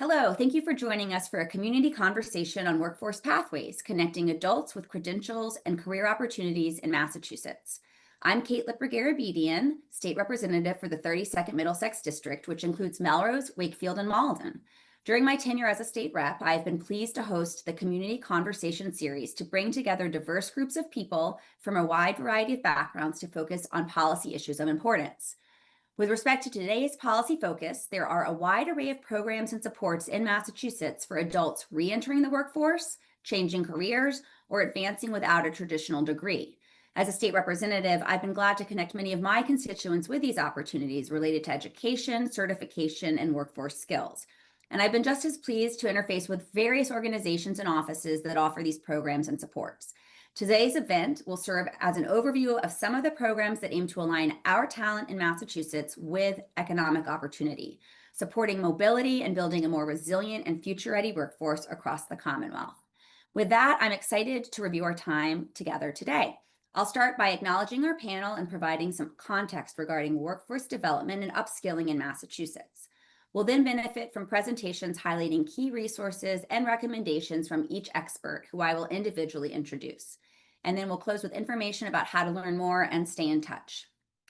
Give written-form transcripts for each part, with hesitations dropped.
Hello, thank you for joining us for a community conversation on workforce pathways, connecting adults with credentials and career opportunities in Massachusetts. I'm Kate Lipper-Garabedian, State Representative for the 32nd Middlesex District, which includes Melrose, Wakefield, and Malden. During my tenure as a state rep, I have been pleased to host the Community Conversation Series to bring together diverse groups of people from a wide variety of backgrounds to focus on policy issues of importance. With respect to today's policy focus, there are a wide array of programs and supports in Massachusetts for adults re-entering the workforce, changing careers, or advancing without a traditional degree. As a state representative, I've been glad to connect many of my constituents with these opportunities related to education, certification, and workforce skills. And I've been just as pleased to interface with various organizations and offices that offer these programs and supports. Today's event will serve as an overview of some of the programs that aim to align our talent in Massachusetts with economic opportunity, supporting mobility and building a more resilient and future-ready workforce across the Commonwealth. With that, I'm excited to review our time together today. I'll start by acknowledging our panel and providing some context regarding workforce development and upskilling in Massachusetts. We'll then benefit from presentations highlighting key resources and recommendations from each expert, who I will individually introduce. And then we'll close with information about how to learn more and stay in touch.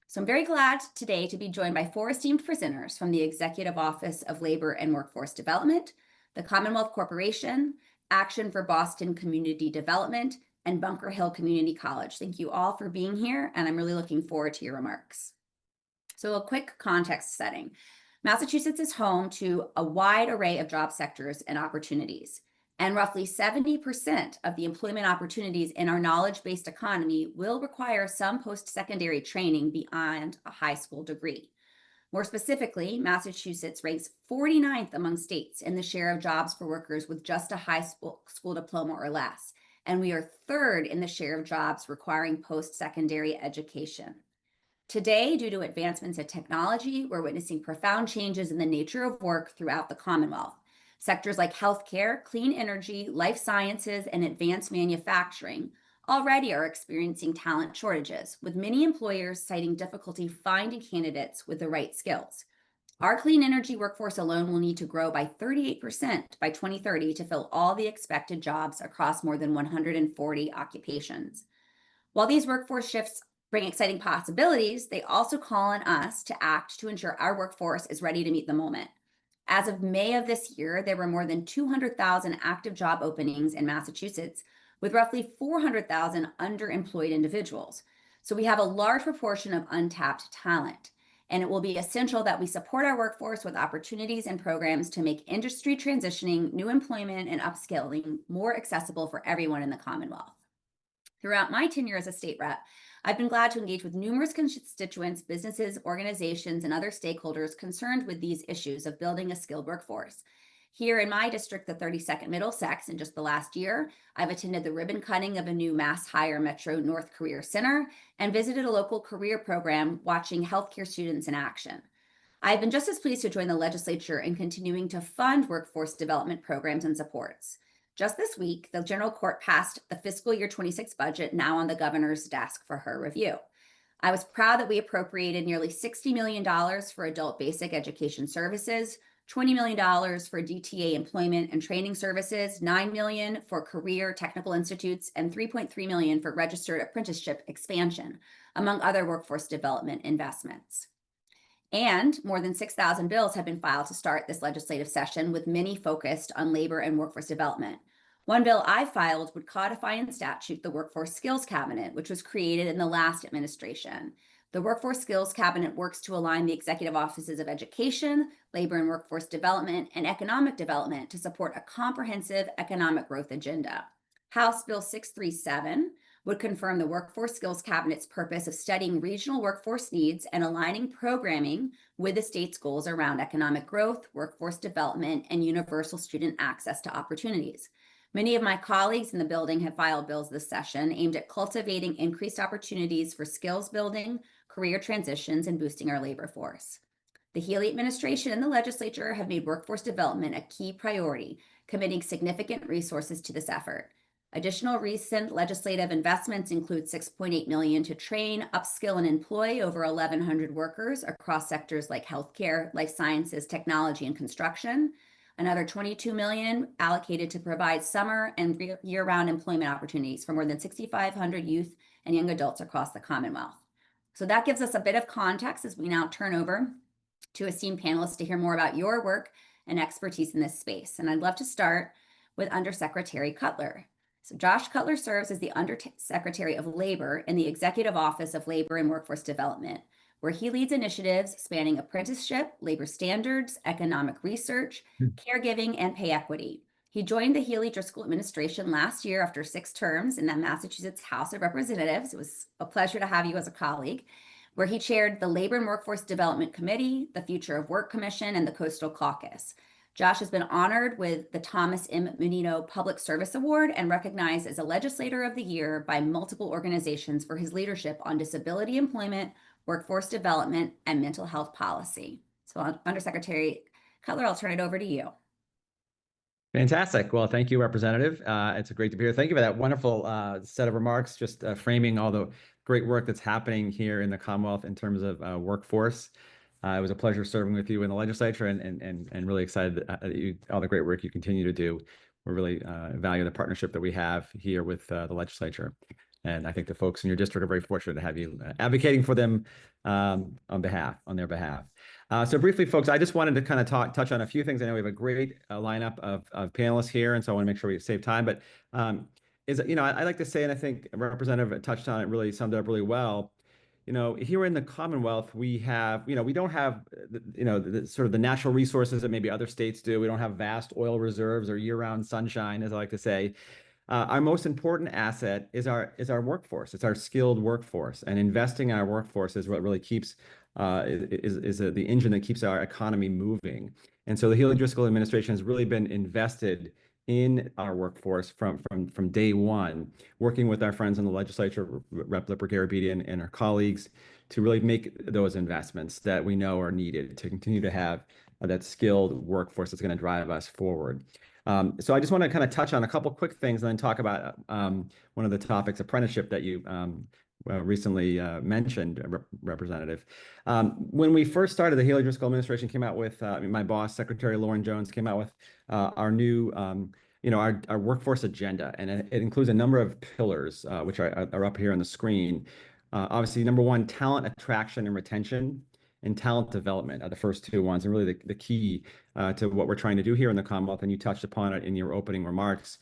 So I'm very glad today to be joined by four esteemed presenters from the Executive Office of Labor and Workforce Development, the Commonwealth Corporation, Action for Boston Community Development, and Bunker Hill Community College. Thank you all for being here, and I'm really looking forward to your remarks. So a quick context setting. Massachusetts is home to a wide array of job sectors and opportunities, and roughly 70% of the employment opportunities in our knowledge-based economy will require some post-secondary training beyond a high school degree. More specifically, Massachusetts ranks 49th among states in the share of jobs for workers with just a high school diploma or less, and we are third in the share of jobs requiring post-secondary education. Today, due to advancements in technology, we're witnessing profound changes in the nature of work throughout the Commonwealth. Sectors like healthcare, clean energy, life sciences, and advanced manufacturing already are experiencing talent shortages, with many employers citing difficulty finding candidates with the right skills. Our clean energy workforce alone will need to grow by 38% by 2030 to fill all the expected jobs across more than 140 occupations. While these workforce shifts bring exciting possibilities, they also call on us to act to ensure our workforce is ready to meet the moment. As of May of this year, there were more than 200,000 active job openings in Massachusetts, with roughly 400,000 underemployed individuals. So we have a large proportion of untapped talent, and it will be essential that we support our workforce with opportunities and programs to make industry transitioning, new employment, and upskilling more accessible for everyone in the Commonwealth. Throughout my tenure as a state rep, I've been glad to engage with numerous constituents, businesses, organizations, and other stakeholders concerned with these issues of building a skilled workforce. Here in my district, the 32nd Middlesex, in just the last year, I've attended the ribbon cutting of a new Mass Hire Metro North Career Center and visited a local career program watching healthcare students in action. I've been just as pleased to join the legislature in continuing to fund workforce development programs and supports. Just this week, the General Court passed the fiscal year 26 budget, now on the governor's desk for her review. I was proud that we appropriated nearly $60 million for adult basic education services, $20 million for DTA employment and training services, $9 million for career technical institutes, and $3.3 million for registered apprenticeship expansion, among other workforce development investments. And more than 6,000 bills have been filed to start this legislative session, with many focused on labor and workforce development. One bill I filed would codify in statute the Workforce Skills Cabinet, which was created in the last administration. The Workforce Skills Cabinet works to align the executive offices of education, labor and workforce development, and economic development to support a comprehensive economic growth agenda. House Bill 637 would confirm the Workforce Skills Cabinet's purpose of studying regional workforce needs and aligning programming with the state's goals around economic growth, workforce development, and universal student access to opportunities. Many of my colleagues in the building have filed bills this session aimed at cultivating increased opportunities for skills building, career transitions, and boosting our labor force. The Healy administration and the legislature have made workforce development a key priority, committing significant resources to this effort. Additional recent legislative investments include $6.8 million to train, upskill, and employ over 1,100 workers across sectors like healthcare, life sciences, technology, and construction, Another $22 million allocated to provide summer and year-round employment opportunities for more than 6,500 youth and young adults across the Commonwealth. So that gives us a bit of context as we now turn over to esteemed panelists to hear more about your work and expertise in this space. And I'd love to start with Undersecretary Cutler. So Josh Cutler serves as the Undersecretary of Labor in the Executive Office of Labor and Workforce Development, where he leads initiatives spanning apprenticeship, labor standards, economic research, caregiving, and pay equity. He joined the Healey-Driscoll administration last year after 6 terms in the Massachusetts House of Representatives. It was a pleasure to have you as a colleague, where he chaired the Labor and Workforce Development Committee, the Future of Work Commission, and the Coastal Caucus. Josh has been honored with the Thomas M. Menino Public Service Award and recognized as a Legislator of the Year by multiple organizations for his leadership on disability employment, workforce development, and mental health policy. So Undersecretary Cutler, I'll turn it over to you. Fantastic. Well, thank you, Representative. It's great to be here. Thank you for that wonderful set of remarks, just framing all the great work that's happening here in the Commonwealth in terms of workforce. It was a pleasure serving with you in the legislature and really excited all the great work you continue to do. We really value the partnership that we have here with the legislature. And I think the folks in your district are very fortunate to have you advocating for them on their behalf. So briefly, folks, I just wanted to kind of touch on a few things. I know we have a great lineup of panelists here, and so I want to make sure we save time. But I like to say, and I think Representative touched on it, really summed it up really well. Here in the Commonwealth, we have, we don't have, the sort of the natural resources that maybe other states do. We don't have vast oil reserves or year-round sunshine, as I like to say. Our most important asset is our workforce. It's our skilled workforce, and investing in our workforce is what really keeps the engine that keeps our economy moving. And so the Healey-Driscoll administration has really been invested in our workforce from day one, working with our friends in the legislature, Rep. Lipper-Garabedian and her colleagues, to really make those investments that we know are needed to continue to have that skilled workforce that's going to drive us forward. So I just want to kind of touch on a couple quick things and then talk about one of the topics, apprenticeship, that you recently mentioned, Representative. When we first started, the Healey-Driscoll administration came out with, my boss, Secretary Lauren Jones, came out with our new, our workforce agenda, and it includes a number of pillars, which are up here on the screen. Obviously, number one, talent attraction and retention, and talent development are the first 2 ones, and really the key to what we're trying to do here in the Commonwealth. And you touched upon it in your opening remarks.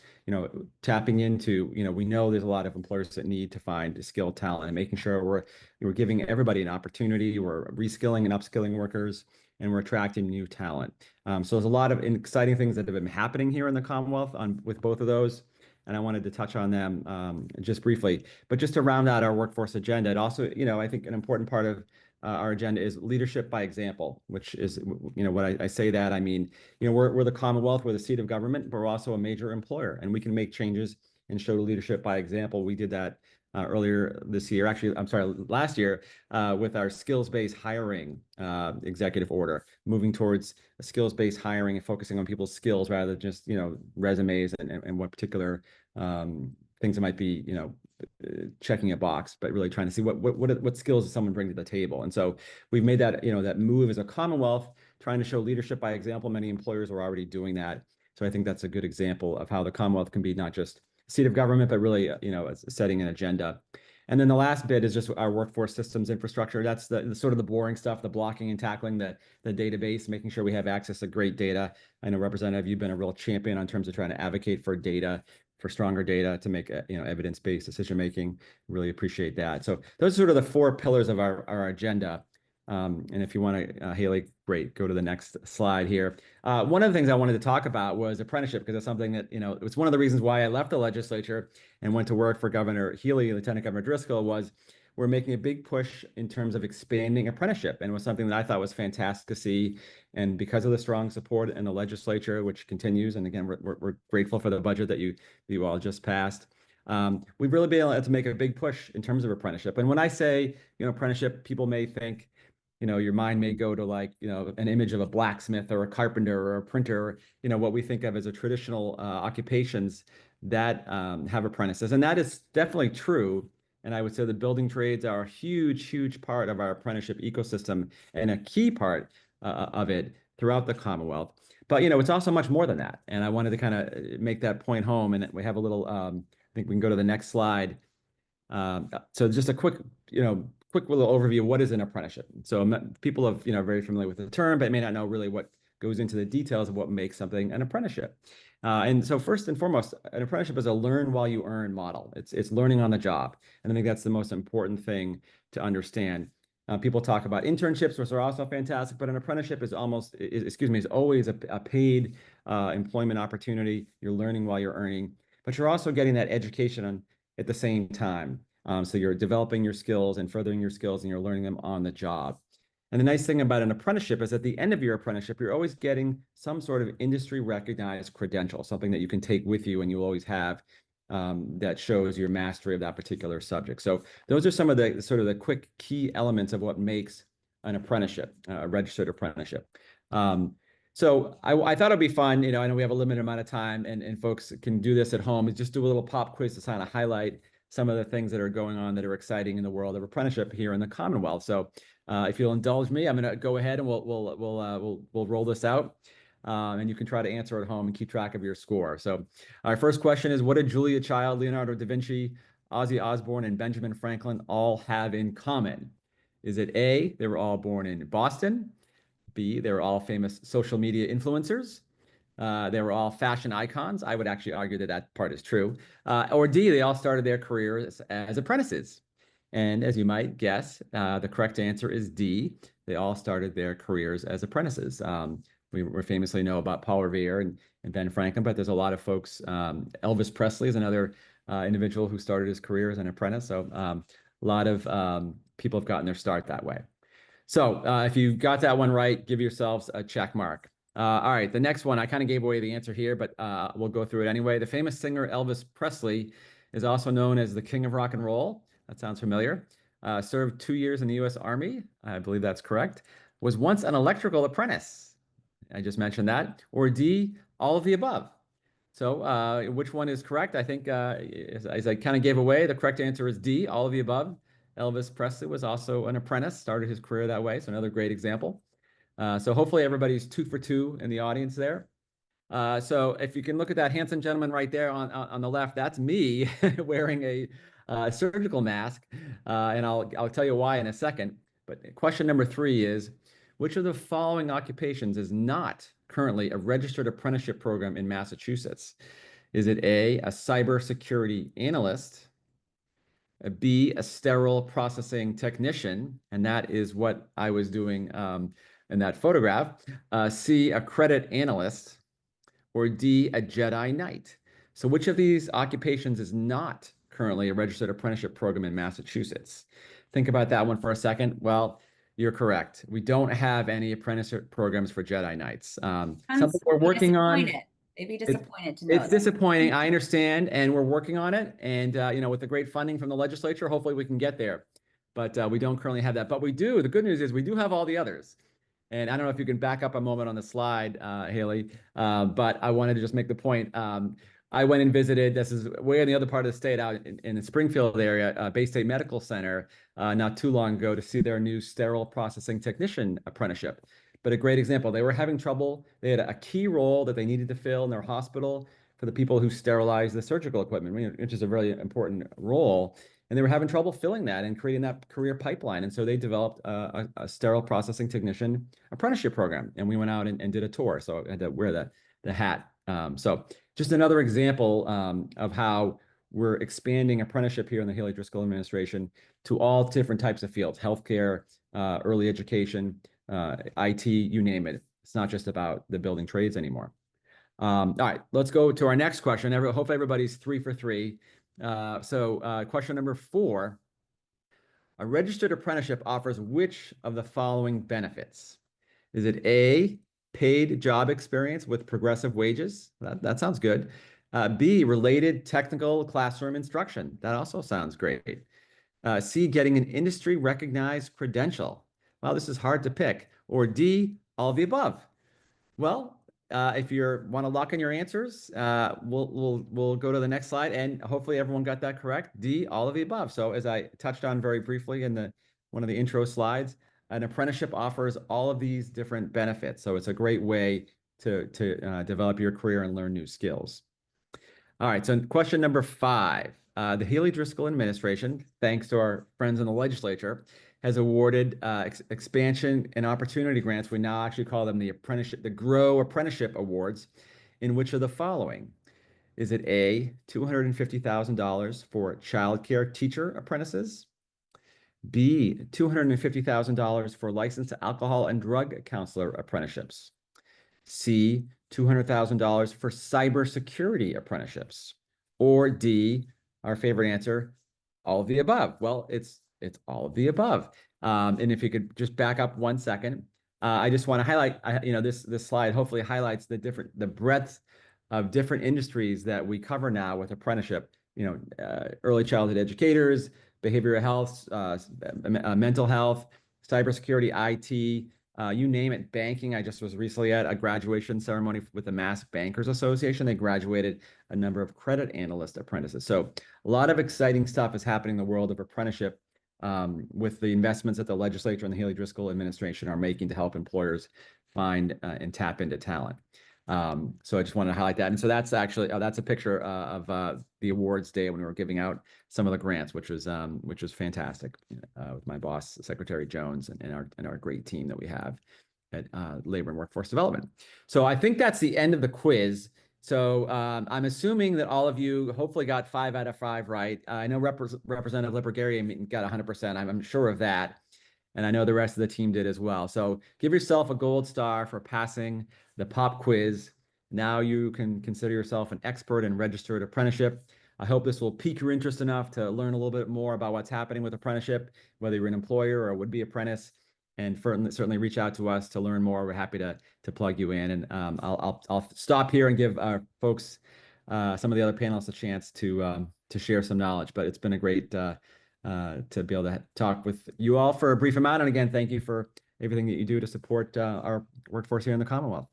Tapping into, we know there's a lot of employers that need to find skilled talent, and making sure we're giving everybody an opportunity. We're reskilling and upskilling workers, and we're attracting new talent. So there's a lot of exciting things that have been happening here in the Commonwealth with both of those, and I wanted to touch on them just briefly. But just to round out our workforce agenda, it also, I think an important part of our agenda is leadership by example, which is, what I say that, I mean, we're the Commonwealth, we're the seat of government, but we're also a major employer, and we can make changes and show leadership by example. We did that earlier this year, actually, I'm sorry, last year, with our skills-based hiring executive order, moving towards a skills-based hiring and focusing on people's skills rather than just, resumes and what particular things that might be, checking a box, but really trying to see what skills does someone bring to the table. And so we've made that, that move as a Commonwealth, trying to show leadership by example. Many employers are already doing that. So I think that's a good example of how the Commonwealth can be not just a seat of government, but really, setting an agenda. And then the last bit is just our workforce systems infrastructure. That's the sort of the boring stuff, the blocking and tackling, the database, making sure we have access to great data. I know, Representative, you've been a real champion in terms of trying to advocate for data, for stronger data to make evidence-based decision-making. Really appreciate that. So those are sort of the 4 pillars of our agenda. And if you want to, Haley, great, go to the next slide here. One of the things I wanted to talk about was apprenticeship, because it's something that, it's one of the reasons why I left the legislature and went to work for Governor Healey, Lieutenant Governor Driscoll, was we're making a big push in terms of expanding apprenticeship, and it was something that I thought was fantastic to see. And because of the strong support in the legislature, which continues, and again, we're grateful for the budget that you all just passed, we've really been able to make a big push in terms of apprenticeship. And when I say, apprenticeship, people may think, your mind may go to like, an image of a blacksmith or a carpenter or a printer, what we think of as a traditional occupations that have apprentices. And that is definitely true. And I would say the building trades are a huge part of our apprenticeship ecosystem and a key part of it throughout the Commonwealth. But, it's also much more than that. And I wanted to kind of make that point home. And we have a little, I think we can go to the next slide. So just a quick little overview of what is an apprenticeship. So people are, very familiar with the term, but may not know really what goes into the details of what makes something an apprenticeship. And so first and foremost, an apprenticeship is a learn while you earn model. It's learning on the job. And I think that's the most important thing to understand. People talk about internships, which are also fantastic, but an apprenticeship is always a paid employment opportunity. You're learning while you're earning, but you're also getting that education at the same time. So you're developing your skills and furthering your skills, and you're learning them on the job. And the nice thing about an apprenticeship is at the end of your apprenticeship, you're always getting some sort of industry recognized credential, something that you can take with you and you always have that shows your mastery of that particular subject. So those are some of the sort of the quick key elements of what makes an apprenticeship, a registered apprenticeship. So I thought it'd be fun, I know we have a limited amount of time and folks can do this at home, just do a little pop quiz to kind of highlight some of the things that are going on that are exciting in the world of apprenticeship here in the Commonwealth. So if you'll indulge me, I'm going to go ahead and we'll roll this out, and you can try to answer at home and keep track of your score. So our first question is, what did Julia Child, Leonardo da Vinci, Ozzy Osbourne, and Benjamin Franklin all have in common? Is it A, they were all born in Boston? B, they were all famous social media influencers? They were all fashion icons. I would actually argue that that part is true. Or D, they all started their careers as apprentices. And as you might guess, the correct answer is D. They all started their careers as apprentices. We famously know about Paul Revere and Ben Franklin, but there's a lot of folks. Elvis Presley is another individual who started his career as an apprentice. So a lot of people have gotten their start that way. So if you got that one right, give yourselves a check mark. All right, the next one, I kind of gave away the answer here, but we'll go through it anyway. The famous singer Elvis Presley is also known as the King of Rock and Roll. That sounds familiar. Served 2 years in the U.S. Army. I believe that's correct. Was once an electrical apprentice. I just mentioned that. Or D, all of the above. So which one is correct? I think as I kind of gave away, the correct answer is D, all of the above. Elvis Presley was also an apprentice, started his career that way. So another great example. So hopefully everybody's 2 for 2 in the audience there. So if you can look at that handsome gentleman right there on the left, that's me wearing a surgical mask. And I'll tell you why in a second. But question number 3 is, which of the following occupations is not currently a registered apprenticeship program in Massachusetts? Is it A, a cybersecurity analyst? B, a sterile processing technician, and that is what I was doing in that photograph. C, a credit analyst, or D, a Jedi Knight. So which of these occupations is not currently a registered apprenticeship program in Massachusetts? Think about that one for a second. Well, you're correct. We don't have any apprenticeship programs for Jedi Knights. Something we're working on. They'd be disappointed to know It's disappointing. I understand, and we're working on it. And with the great funding from the legislature, hopefully we can get there. But we don't currently have that. But we do. The good news is we do have all the others. And I don't know if you can back up a moment on the slide, Haley, but I wanted to just make the point. I went and visited, this is way in the other part of the state, out in the Springfield area, Bay State Medical Center, not too long ago, to see their new sterile processing technician apprenticeship. But a great example, they were having trouble. They had a key role that they needed to fill in their hospital for the people who sterilize the surgical equipment, which is a really important role. And they were having trouble filling that and creating that career pipeline. And so they developed a sterile processing technician apprenticeship program. And we went out and did a tour. So I had to wear the hat. So just another example of how we're expanding apprenticeship here in the Haley Driscoll administration to all different types of fields: healthcare, early education, IT, you name it. It's not just about the building trades anymore. All right, let's go to our next question. Hopefully everybody's 3 for 3. So question number 4, a registered apprenticeship offers which of the following benefits? Is it A, paid job experience with progressive wages? That sounds good. B, related technical classroom instruction. That also sounds great. C, getting an industry recognized credential. Well, this is hard to pick. Or D, all of the above. Well, if you want to lock in your answers, we'll go to the next slide, and hopefully everyone got that correct. D, all of the above. So as I touched on very briefly in one of the intro slides, an apprenticeship offers all of these different benefits. So it's a great way to develop your career and learn new skills. All right, so question number 5. The Healy-Driscoll administration, thanks to our friends in the legislature, has awarded expansion and opportunity grants. We now actually call them the GROW Apprenticeship Awards, in which of the following? Is it A, $250,000 for childcare teacher apprentices? B, $250,000 for licensed alcohol and drug counselor apprenticeships? C, $200,000 for cybersecurity apprenticeships? Or D, our favorite answer, all of the above? Well, it's all of the above. And if you could just back up 1 second, I just want to highlight, this slide hopefully highlights the breadth of different industries that we cover now with apprenticeship. Early childhood educators, behavioral health, mental health, cybersecurity, IT. You name it, banking. I just was recently at a graduation ceremony with the Mass Bankers Association. They graduated a number of credit analyst apprentices. So a lot of exciting stuff is happening in the world of apprenticeship with the investments that the legislature and the Healy-Driscoll administration are making to help employers find and tap into talent. So I just wanted to highlight that. And so that's actually, that's a picture of the awards day when we were giving out some of the grants, which was fantastic with my boss, Secretary Jones, and our great team that we have at Labor and Workforce Development. So I think that's the end of the quiz. So I'm assuming that all of you hopefully got 5 out of 5 right. I know Representative Lipper-Garabedian got 100%. I'm sure of that. And I know the rest of the team did as well. So give yourself a gold star for passing the pop quiz. Now you can consider yourself an expert in registered apprenticeship. I hope this will pique your interest enough to learn a little bit more about what's happening with apprenticeship, whether you're an employer or a would-be apprentice, and certainly reach out to us to learn more. We're happy to plug you in. And I'll stop here and give our folks, some of the other panelists, a chance to share some knowledge. But it's been a great to be able to talk with you all for a brief amount. And again, thank you for everything that you do to support our workforce here in the Commonwealth.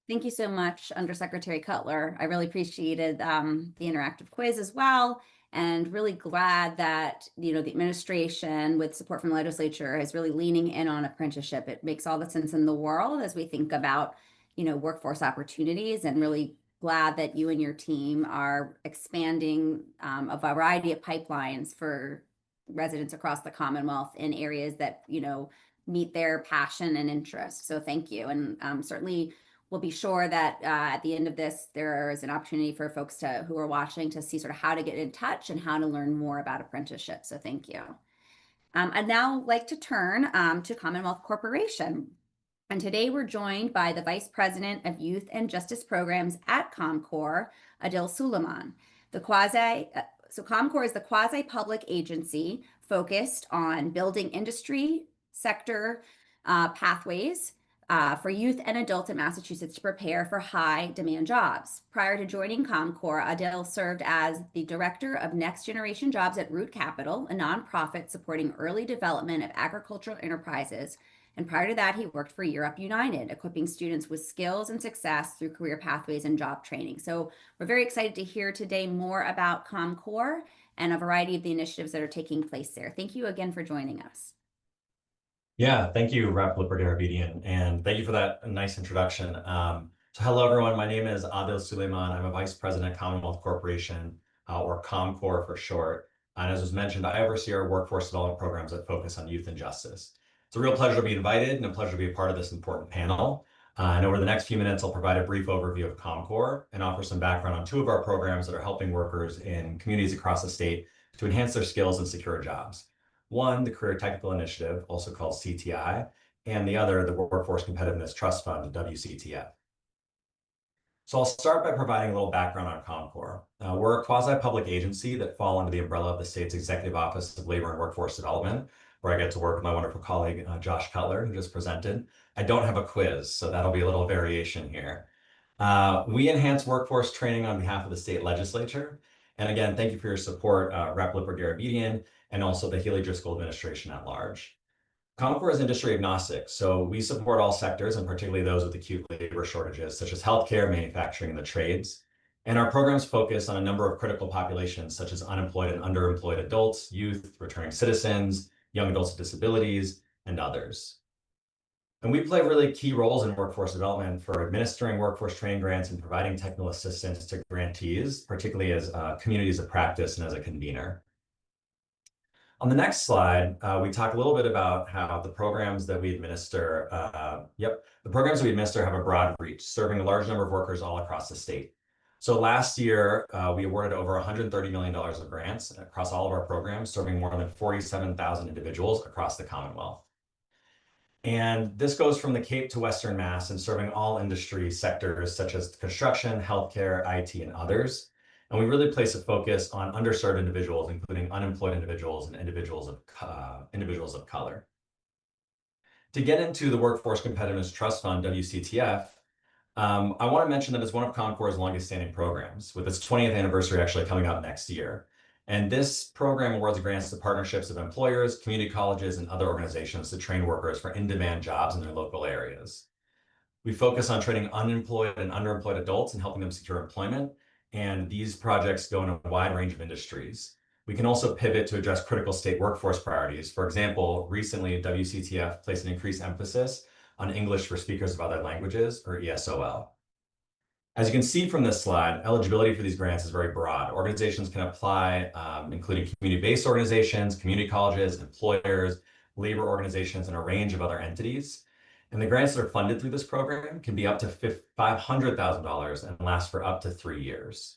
Thank you so much, Undersecretary Cutler. I really appreciated the interactive quiz as well, and really glad that the administration, with support from the legislature, is really leaning in on apprenticeship. It makes all the sense in the world as we think about workforce opportunities, and really glad that you and your team are expanding a variety of pipelines for residents across the Commonwealth in areas that meet their passion and interest. So thank you, and certainly we'll be sure that at the end of this, there is an opportunity for folks who are watching to see sort of how to get in touch and how to learn more about apprenticeship. So thank you. I'd now like to turn to Commonwealth Corporation. And today we're joined by the Vice President of Youth and Justice Programs at ComCorp, Aadil Sulaiman. So ComCorp is the quasi-public agency focused on building industry sector pathways for youth and adults in Massachusetts to prepare for high-demand jobs. Prior to joining ComCorp, Aadil served as the Director of Next Generation Jobs at Root Capital, a nonprofit supporting early development of agricultural enterprises. And prior to that, he worked for Europe United, equipping students with skills and success through career pathways and job training. So we're very excited to hear today more about ComCorp and a variety of the initiatives that are taking place there. Thank you again for joining us. Yeah, thank you, Rep. Lipper-Garabedian, and thank you for that nice introduction. So hello, everyone. My name is Aadil Sulaiman. I'm a Vice President at Commonwealth Corporation, or ComCorp for short. And as was mentioned, I oversee our workforce development programs that focus on youth and justice. It's a real pleasure to be invited and a pleasure to be a part of this important panel. And over the next few minutes, I'll provide a brief overview of ComCorp and offer some background on 2 of our programs that are helping workers in communities across the state to enhance their skills and secure jobs. One, the Career Technical Initiative, also called CTI, and the other, the Workforce Competitiveness Trust Fund, WCTF. So I'll start by providing a little background on ComCorp. We're a quasi-public agency that fall under the umbrella of the state's Executive Office of Labor and Workforce Development, where I get to work with my wonderful colleague, Josh Cutler, who just presented. I don't have a quiz, so that'll be a little variation here. We enhance workforce training on behalf of the state legislature. And again, thank you for your support, Rep. Lipper-Garabedian, and also the Healy-Driscoll administration at large. ComCorp is industry agnostic, so we support all sectors, and particularly those with acute labor shortages, such as healthcare, manufacturing, and the trades. And our programs focus on a number of critical populations, such as unemployed and underemployed adults, youth, returning citizens, young adults with disabilities, and others. And we play really key roles in workforce development for administering workforce training grants and providing technical assistance to grantees, particularly as communities of practice and as a convener. On the next slide, we talk a little bit about how the programs that we administer, the programs we administer have a broad reach, serving a large number of workers all across the state. So last year, we awarded over $130 million of grants across all of our programs, serving more than 47,000 individuals across the Commonwealth. And this goes from the Cape to Western Mass and serving all industry sectors such as construction, healthcare, IT, and others. And we really place a focus on underserved individuals, including unemployed individuals and individuals of color. To get into the Workforce Competitiveness Trust Fund, WCTF, I want to mention that it's one of ComCor's longest standing programs, with its 20th anniversary actually coming up next year. And this program awards grants to partnerships of employers, community colleges, and other organizations to train workers for in-demand jobs in their local areas. We focus on training unemployed and underemployed adults and helping them secure employment. And these projects go in a wide range of industries. We can also pivot to address critical state workforce priorities. For example, recently WCTF placed an increased emphasis on English for speakers of other languages, or ESOL. As you can see from this slide, eligibility for these grants is very broad. Organizations can apply, including community-based organizations, community colleges, employers, labor organizations, and a range of other entities. And the grants that are funded through this program can be up to $500,000 and last for up to 3 years.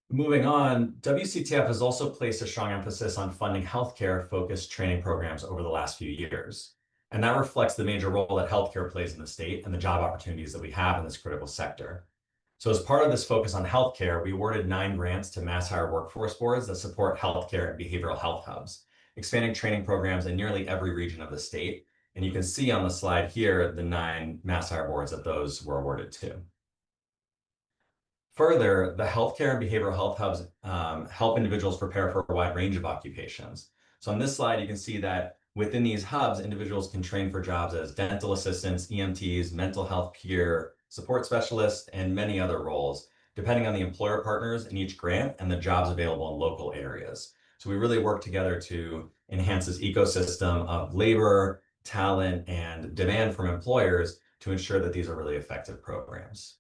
Moving on, WCTF has also placed a strong emphasis on funding healthcare-focused training programs over the last few years. And that reflects the major role that healthcare plays in the state and the job opportunities that we have in this critical sector. So as part of this focus on healthcare, we awarded 9 grants to mass hire workforce boards that support healthcare and behavioral health hubs, expanding training programs in nearly every region of the state. And you can see on the slide here, the 9 mass hire boards that those were awarded to. Further, the healthcare and behavioral health hubs help individuals prepare for a wide range of occupations. So on this slide, you can see that within these hubs, individuals can train for jobs as dental assistants, EMTs, mental health peer support specialists, and many other roles, depending on the employer partners in each grant and the jobs available in local areas. So we really work together to enhance this ecosystem of labor, talent, and demand from employers to ensure that these are really effective programs.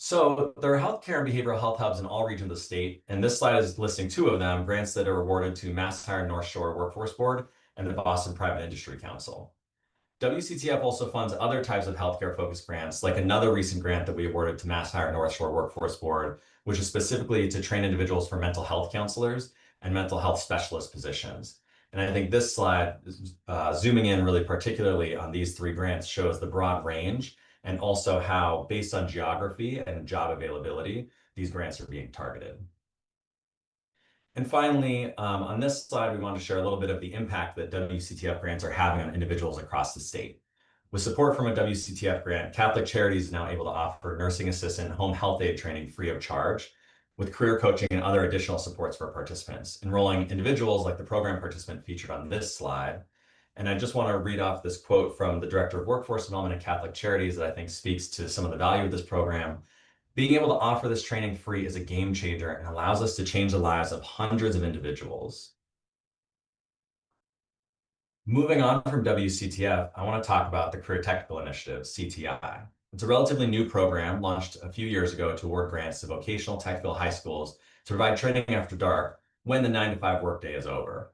So there are healthcare and behavioral health hubs in all regions of the state, and this slide is listing 2 of them, grants that are awarded to Mass Hire North Shore Workforce Board and the Boston Private Industry Council. WCTF also funds other types of healthcare-focused grants, like another recent grant that we awarded to Mass Hire North Shore Workforce Board, which is specifically to train individuals for mental health counselors and mental health specialist positions. And I think this slide, zooming in really particularly on these 3 grants, shows the broad range and also how, based on geography and job availability, these grants are being targeted. And finally, on this slide, we want to share a little bit of the impact that WCTF grants are having on individuals across the state. With support from a WCTF grant, Catholic Charities is now able to offer nursing assistant and home health aide training free of charge, with career coaching and other additional supports for participants, enrolling individuals like the program participant featured on this slide. And I just want to read off this quote from the Director of Workforce Development at Catholic Charities that I think speaks to some of the value of this program. Being able to offer this training free is a game changer and allows us to change the lives of hundreds of individuals. Moving on from WCTF, I want to talk about the Career Technical Initiative, CTI. It's a relatively new program launched a few years ago to award grants to vocational technical high schools to provide training after dark when the 9-to-5 workday is over.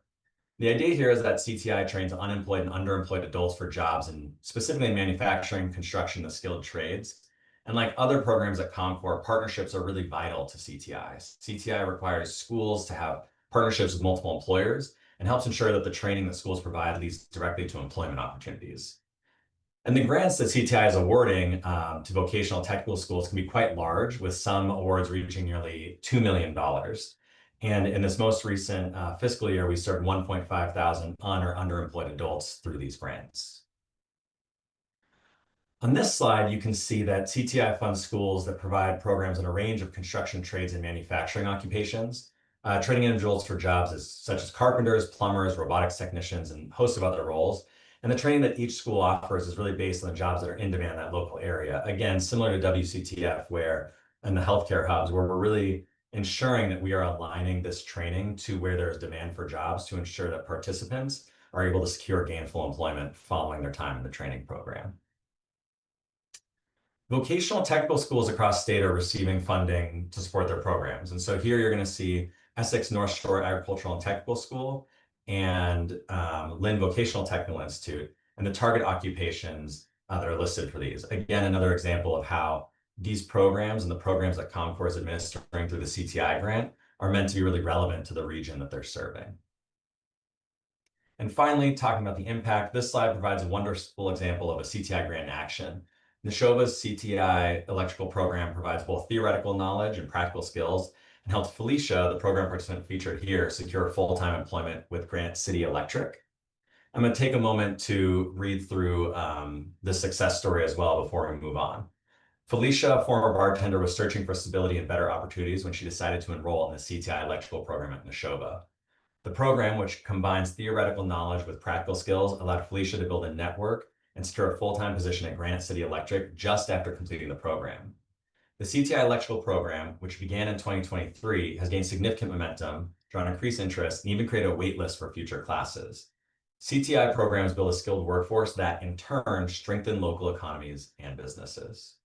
The idea here is that CTI trains unemployed and underemployed adults for jobs in specifically in manufacturing, construction, and skilled trades. And like other programs at ComCor, partnerships are really vital to CTI. CTI requires schools to have partnerships with multiple employers and helps ensure that the training that schools provide leads directly to employment opportunities. And the grants that CTI is awarding to vocational technical schools can be quite large, with some awards reaching nearly $2 million. And in this most recent fiscal year, we served 1.5 thousand un- or underemployed adults through these grants. On this slide, you can see that CTI funds schools that provide programs in a range of construction trades and manufacturing occupations, training individuals for jobs such as carpenters, plumbers, robotics technicians, and a host of other roles. And the training that each school offers is really based on the jobs that are in demand in that local area. Again, similar to WCTF, where in the healthcare hubs, where we're really ensuring that we are aligning this training to where there's demand for jobs to ensure that participants are able to secure gainful employment following their time in the training program. Vocational technical schools across state are receiving funding to support their programs. And so here you're going to see Essex North Shore Agricultural and Technical School and Lynn Vocational Technical Institute, and the target occupations that are listed for these. Again, another example of how these programs and the programs that CommCore is administering through the CTI grant are meant to be really relevant to the region that they're serving. And finally, talking about the impact, this slide provides a wonderful example of a CTI grant in action. Neshoba's CTI electrical program provides both theoretical knowledge and practical skills, and helped Felicia, the program participant featured here, secure full-time employment with Granite City Electric. I'm going to take a moment to read through this success story as well before we move on. Felicia, a former bartender, was searching for stability and better opportunities when she decided to enroll in the CTI electrical program at Neshoba. The program, which combines theoretical knowledge with practical skills, allowed Felicia to build a network and secure a full-time position at Granite City Electric just after completing the program. The CTI electrical program, which began in 2023, has gained significant momentum, drawn increased interest, and even created a wait list for future classes. CTI programs build a skilled workforce that, in turn, strengthen local economies and businesses.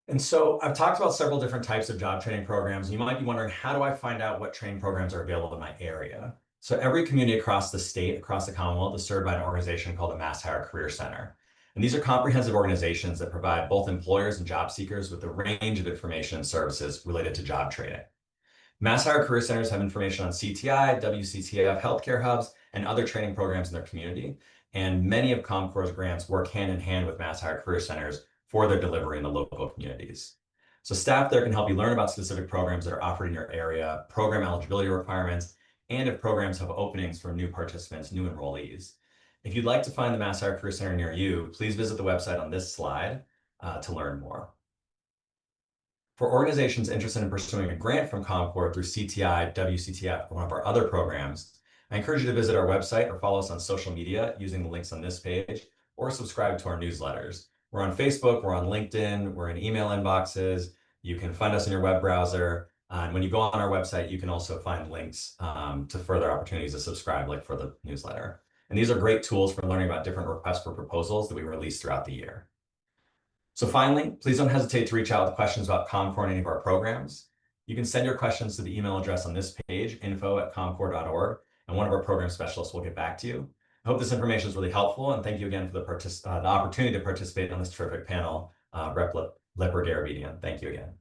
And so I've talked about several different types of job training programs. You might be wondering, how do I find out what training programs are available in my area? So every community across the state, across the Commonwealth, is served by an organization called the Mass Hire Career Center. And these are comprehensive organizations that provide both employers and job seekers with a range of information and services related to job training. Mass Hire Career Centers have information on CTI, WCTF, healthcare hubs, and other training programs in their community. And many of CommCore's grants work hand in hand with Mass Hire Career Centers for their delivery in the local communities. So staff there can help you learn about specific programs that are offered in your area, program eligibility requirements, and if programs have openings for new participants, new enrollees. If you'd like to find the Mass Hire Career Center near you, please visit the website on this slide to learn more. For organizations interested in pursuing a grant from CommCore through CTI, WCTF, or one of our other programs, I encourage you to visit our website or follow us on social media using the links on this page, or subscribe to our newsletters. We're on Facebook, we're on LinkedIn, we're in email inboxes. You can find us in your web browser. And when you go on our website, you can also find links to further opportunities to subscribe, like for the newsletter. And these are great tools for learning about different requests for proposals that we release throughout the year. So finally, please don't hesitate to reach out with questions about CommCore and any of our programs. You can send your questions to the email address on this page, info@commcore.org, and one of our program specialists will get back to you. I hope this information is really helpful, and thank you again for the opportunity to participate on this terrific panel, Rep. Lipper-Garabedian. Thank you again.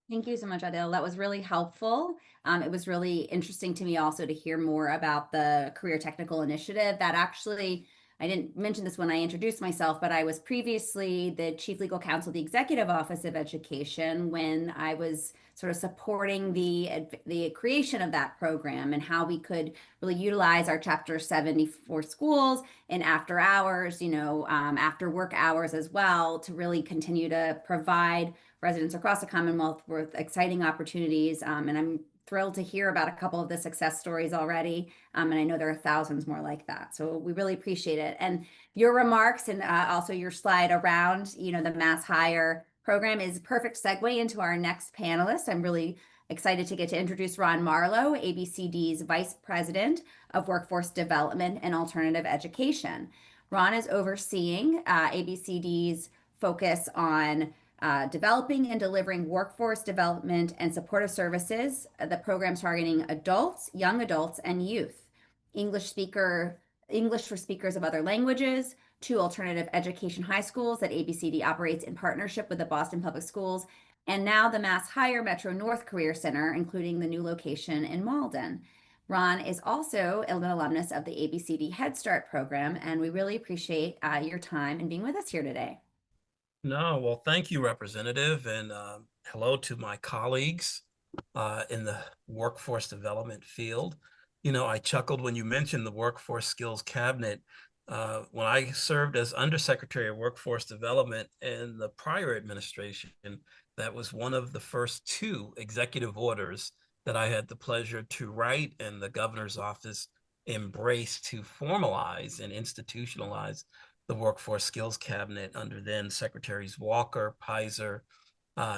Thank you so much, Aadil. That was really helpful. It was really interesting to me also to hear more about the Career Technical Initiative. That actually, I didn't mention this when I introduced myself, but I was previously the Chief Legal Counsel of the Executive Office of Education when I was sort of supporting the creation of that program and how we could really utilize our Chapter 74 schools and after hours, after work hours as well, to really continue to provide residents across the Commonwealth with exciting opportunities. And I'm thrilled to hear about a couple of the success stories already. And I know there are thousands more like that. So we really appreciate it. And your remarks and also your slide around, the Mass Hire program is a perfect segue into our next panelist. I'm really excited to get to introduce Ron Marlow, ABCD's Vice President of Workforce Development and Alternative Education. Ron is overseeing ABCD's focus on developing and delivering workforce development and supportive services, the programs targeting adults, young adults, and youth, English for speakers of other languages, 2 alternative education high schools that ABCD operates in partnership with the Boston Public Schools, and now the Mass Hire Metro North Career Center, including the new location in Malden. Ron is also an alumnus of the ABCD Head Start program, and we really appreciate your time and being with us here today. No, well, thank you, Representative, and hello to my colleagues in the workforce development field. I chuckled when you mentioned the Workforce Skills Cabinet. When I served as Undersecretary of Workforce Development in the prior administration, that was one of the first 2 executive orders that I had the pleasure to write and the governor's office embrace to formalize and institutionalize the Workforce Skills Cabinet under then Secretaries Walker, Pizer,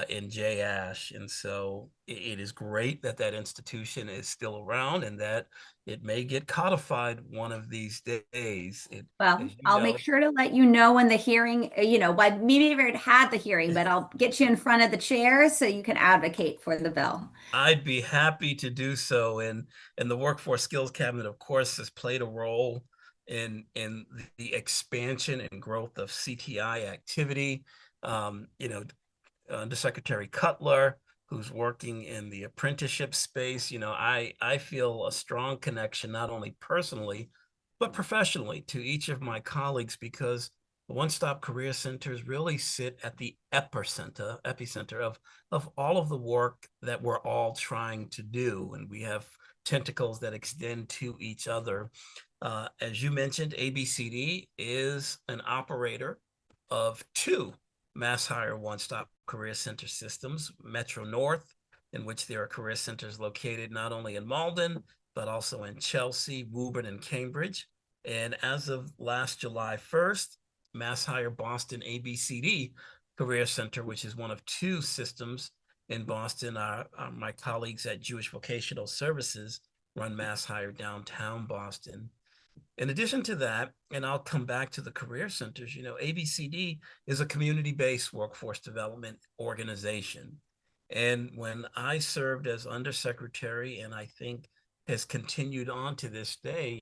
in Jay Ash. And so it is great that that institution is still around and that it may get codified one of these days. Well, As you I'll know, make sure to let you know when the hearing, well, maybe we've already had the hearing, but I'll get you in front of the chair so you can advocate for the bill. I'd be happy to do so. And the Workforce Skills Cabinet, of course, has played a role in the expansion and growth of CTI activity. Undersecretary Cutler, who's working in the apprenticeship space. I feel a strong connection, not only personally, but professionally to each of my colleagues, because the one-stop career centers really sit at the epicenter of all of the work that we're all trying to do. And we have tentacles that extend to each other. As you mentioned, ABCD is an operator of two MassHire one-stop career center systems, Metro North, in which there are career centers located not only in Malden, but also in Chelsea, Woburn, and Cambridge. And as of last July 1st, MassHire Boston ABCD Career Center, which is one of two systems in Boston, my colleagues at Jewish Vocational Services run MassHire downtown Boston. In addition to that, and I'll come back to the career centers, ABCD is a community-based workforce development organization. And when I served as undersecretary, and I think has continued on to this day,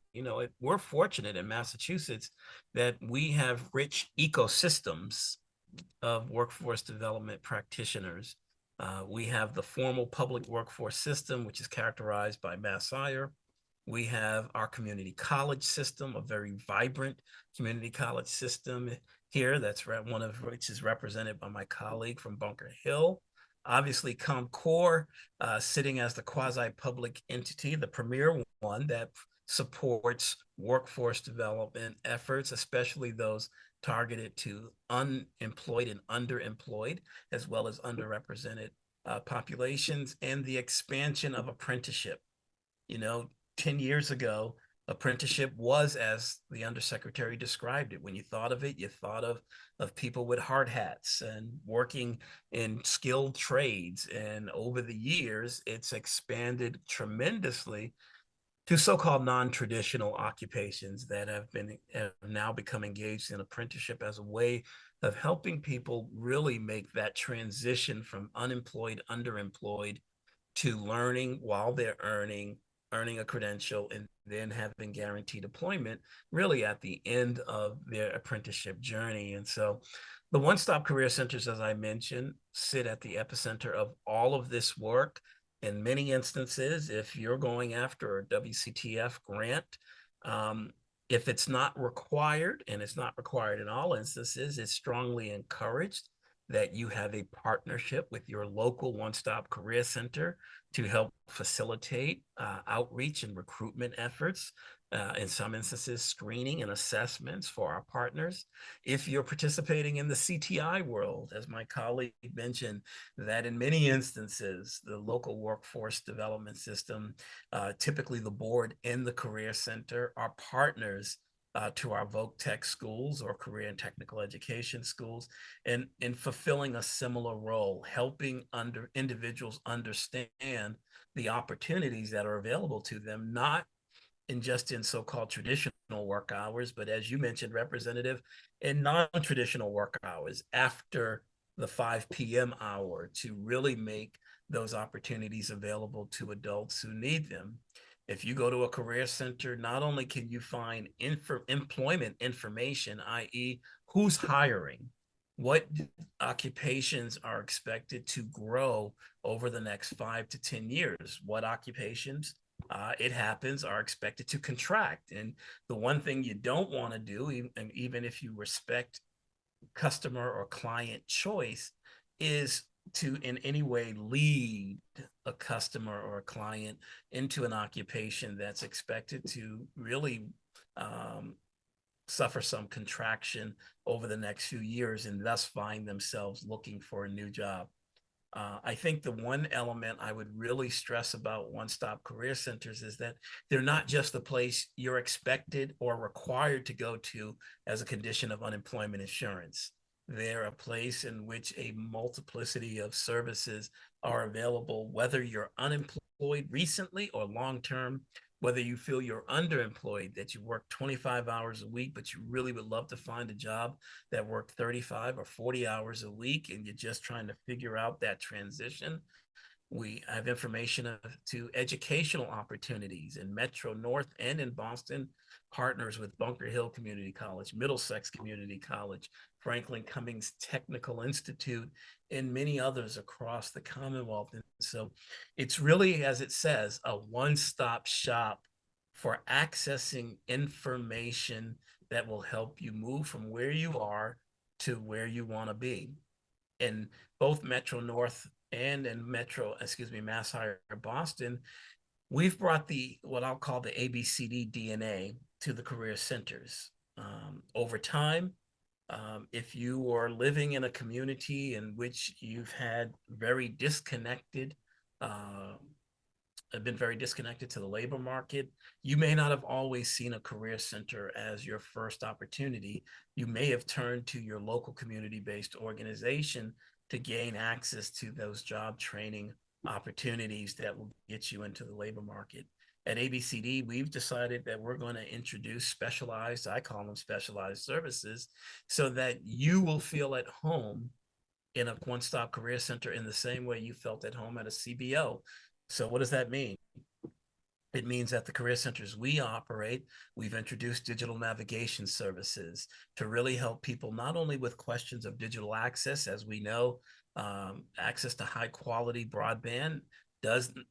we're fortunate in Massachusetts that we have rich ecosystems of workforce development practitioners. We have the formal public workforce system, which is characterized by MassHire. We have our community college system, a very vibrant community college system here, that's one of which is represented by my colleague from Bunker Hill. Obviously, ComCore, sitting as the quasi-public entity, the premier one that supports workforce development efforts, especially those targeted to unemployed and underemployed, as well as underrepresented populations, and the expansion of apprenticeship. 10 years ago, apprenticeship was, as the undersecretary described it, when you thought of it, you thought of people with hard hats and working in skilled trades. And over the years, it's expanded tremendously to so-called non-traditional occupations that have now become engaged in apprenticeship as a way of helping people really make that transition from unemployed, underemployed, to learning while they're earning a credential, and then having guaranteed employment really at the end of their apprenticeship journey. And so the one-stop career centers, as I mentioned, sit at the epicenter of all of this work. In many instances, if you're going after a WCTF grant, if it's not required, and it's not required in all instances, it's strongly encouraged that you have a partnership with your local one-stop career center to help facilitate outreach and recruitment efforts. In some instances, screening and assessments for our partners. If you're participating in the CTI world, as my colleague mentioned, that in many instances, the local workforce development system, typically the board and the career center, are partners to our Voc Tech schools or career and technical education schools, and in fulfilling a similar role, helping individuals understand the opportunities that are available to them, not just in so-called traditional work hours, but as you mentioned, Representative, in non-traditional work hours after the 5 p.m. hour, to really make those opportunities available to adults who need them. If you go to a career center, not only can you find employment information, i.e. who's hiring, what occupations are expected to grow over the next 5 to 10 years, what occupations it happens are expected to contract. And the one thing you don't want to do, even if you respect customer or client choice, is to in any way lead a customer or a client into an occupation that's expected to really suffer some contraction over the next few years, and thus find themselves looking for a new job. I think the one element I would really stress about one-stop career centers is that they're not just the place you're expected or required to go to as a condition of unemployment insurance. They're a place in which a multiplicity of services are available, whether you're unemployed recently or long-term, whether you feel you're underemployed, that you work 25 hours a week, but you really would love to find a job that worked 35 or 40 hours a week, and you're just trying to figure out that transition. We have information to educational opportunities in Metro North and in Boston, partners with Bunker Hill Community College, Middlesex Community College, Franklin Cummings Technical Institute, and many others across the Commonwealth. And so it's really, as it says, a one-stop shop for accessing information that will help you move from where you are to where you want to be. In both Metro North and in Mass Higher Boston, we've brought what I'll call the ABCD DNA to the career centers. Over time, if you are living in a community in which you've had very disconnected have been very disconnected to the labor market, you may not have always seen a career center as your first opportunity. You may have turned to your local community-based organization to gain access to those job training opportunities that will get you into the labor market. At ABCD, we've decided that we're going to introduce specialized, I call them specialized services, so that you will feel at home in a one-stop career center in the same way you felt at home at a CBO. So what does that mean? It means that the career centers we operate, we've introduced digital navigation services to really help people not only with questions of digital access. As we know, access to high quality broadband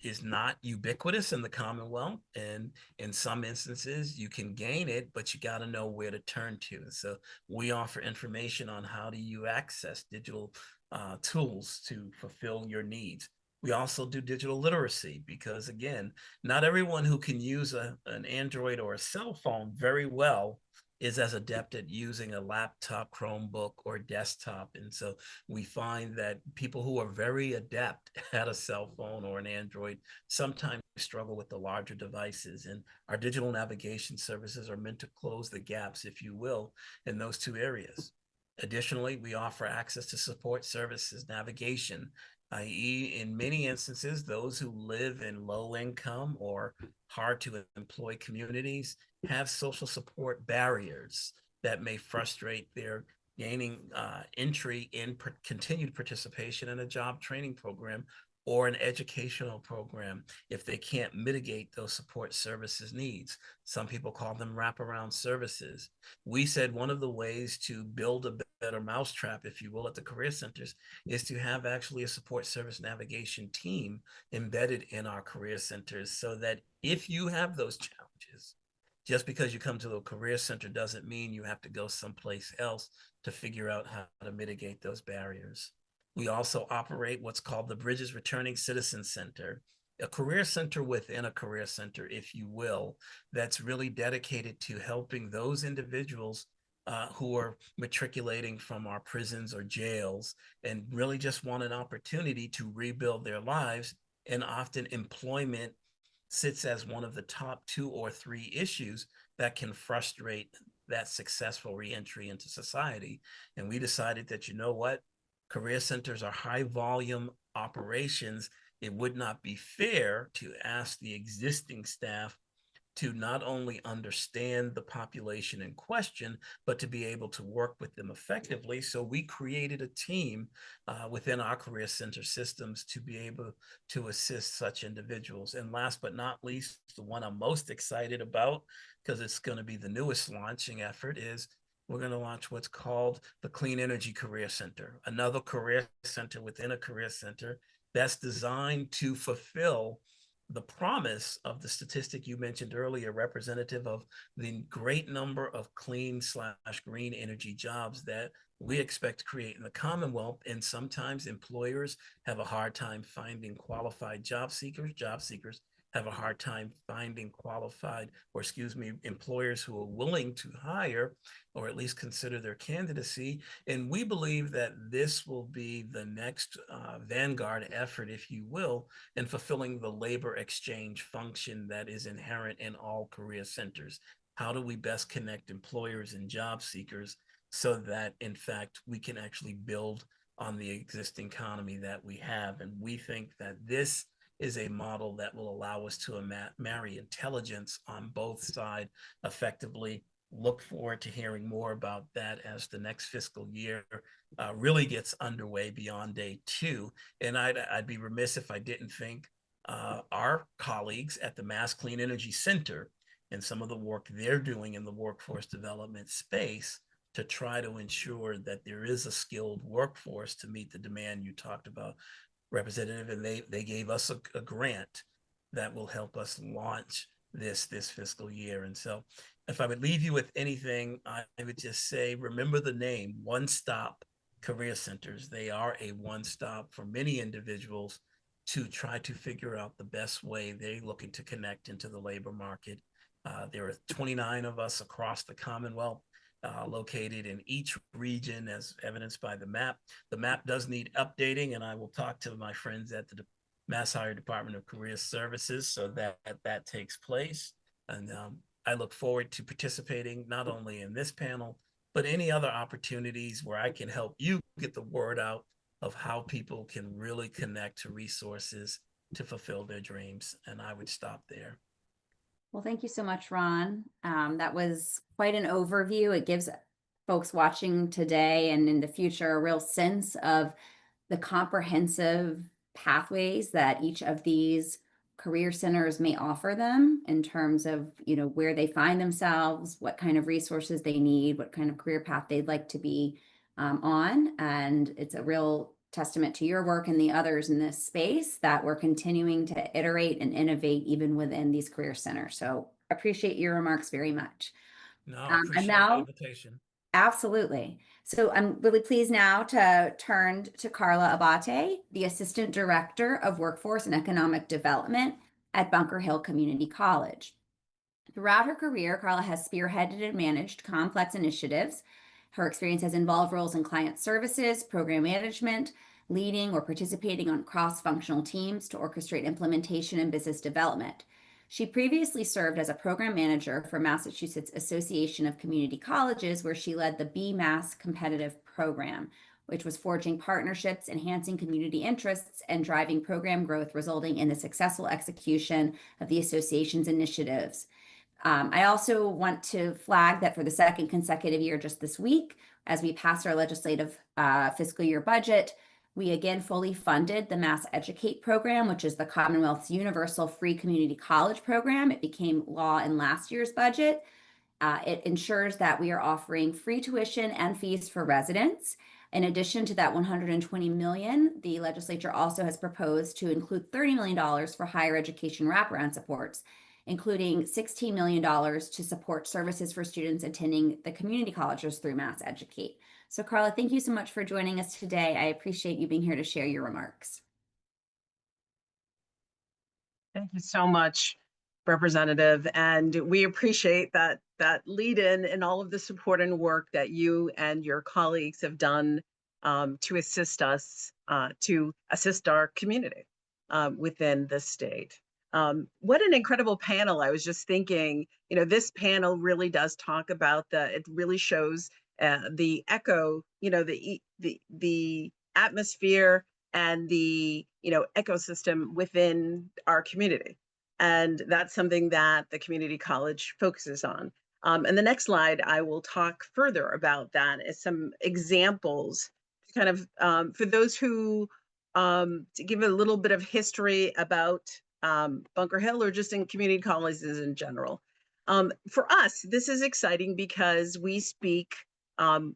is not ubiquitous in the Commonwealth, and in some instances you can gain it, but you got to know where to turn to. And so we offer information on how do you access digital tools to fulfill your needs. We also do digital literacy because, again, not everyone who can use an Android or a cell phone very well is as adept at using a laptop, Chromebook, or desktop. And so we find that people who are very adept at a cell phone or an Android sometimes struggle with the larger devices. And our digital navigation services are meant to close the gaps, if you will, in those two areas. Additionally, we offer access to support services, navigation, i.e., in many instances, those who live in low income or hard to employ communities have social support barriers that may frustrate their gaining entry in continued participation in a job training program or an educational program if they can't mitigate those support services needs. Some people call them wraparound services. We said one of the ways to build a better mousetrap, if you will, at the career centers is to have actually a support service navigation team embedded in our career centers so that if you have those challenges, just because you come to a career center doesn't mean you have to go someplace else to figure out how to mitigate those barriers. We also operate what's called the Bridges Returning Citizen Center, a career center within a career center, if you will, that's really dedicated to helping those individuals who are matriculating from our prisons or jails and really just want an opportunity to rebuild their lives. And often employment sits as one of the top 2 or 3 issues that can frustrate that successful reentry into society. And we decided that, you know what? Career centers are high volume operations. It would not be fair to ask the existing staff to not only understand the population in question, but to be able to work with them effectively. So we created a team within our career center systems to be able to assist such individuals. And last but not least, the one I'm most excited about, because it's going to be the newest launching effort, is we're going to launch what's called the Clean Energy Career Center, another career center within a career center that's designed to fulfill the promise of the statistic you mentioned earlier, representative of the great number of clean/green energy jobs that we expect to create in the Commonwealth. And sometimes employers have a hard time finding qualified job seekers. Job seekers have a hard time finding employers who are willing to hire or at least consider their candidacy. And we believe that this will be the next vanguard effort, if you will, in fulfilling the labor exchange function that is inherent in all career centers. How do we best connect employers and job seekers so that, in fact, we can actually build on the existing economy that we have. And we think that this is a model that will allow us to marry intelligence on both sides effectively. Look forward to hearing more about that as the next fiscal year really gets underway beyond day 2. And I'd be remiss if I didn't thank our colleagues at the Mass Clean Energy Center and some of the work they're doing in the workforce development space to try to ensure that there is a skilled workforce to meet the demand you talked about, Representative. And they gave us a grant that will help us launch this fiscal year. And so if I would leave you with anything, I would just say, remember the name, One Stop Career Centers. They are a one-stop for many individuals to try to figure out the best way they're looking to connect into the labor market. There are 29 of us across the Commonwealth, located in each region as evidenced by the map. The map does need updating, and I will talk to my friends at the Mass Hire Department of Career Services so that takes place. And I look forward to participating not only in this panel, but any other opportunities where I can help you get the word out of how people can really connect to resources to fulfill their dreams. And I would stop there. Well, thank you so much, Ron. That was quite an overview. It gives folks watching today and in the future a real sense of the comprehensive pathways that each of these career centers may offer them in terms of, where they find themselves, what kind of resources they need, what kind of career path they'd like to be on. And it's a real testament to your work and the others in this space that we're continuing to iterate and innovate even within these career centers. So appreciate your remarks very much. No, I appreciate the invitation. Absolutely. So I'm really pleased now to turn to Carla Abate, the Assistant Director of Workforce and Economic Development at Bunker Hill Community College. Throughout her career, Carla has spearheaded and managed complex initiatives. Her experience has involved roles in client services, program management, leading or participating on cross-functional teams to orchestrate implementation and business development. She previously served as a program manager for Massachusetts Association of Community Colleges, where she led the BMass competitive program, which was forging partnerships, enhancing community interests, and driving program growth, resulting in the successful execution of the association's initiatives. I also want to flag that for the second consecutive year just this week, as we passed our legislative fiscal year budget, we again fully funded the Mass Educate program, which is the Commonwealth's universal free community college program. It became law in last year's budget. It ensures that we are offering free tuition and fees for residents. In addition to that $120 million, the legislature also has proposed to include $30 million for higher education wraparound supports, including $16 million to support services for students attending the community colleges through Mass Educate. So Carla, thank you so much for joining us today. I appreciate you being here to share your remarks. Thank you so much, Representative. And we appreciate that lead in and all of the support and work that you and your colleagues have done to assist us, to assist our community within the state. What an incredible panel. I was just thinking, this panel really does talk about it really shows the echo, the atmosphere and the, ecosystem within our community. And that's something that the community college focuses on. And the next slide, I will talk further about that as some examples, kind of for those who, to give a little bit of history about Bunker Hill or just in community colleges in general. For us, this is exciting because we speak,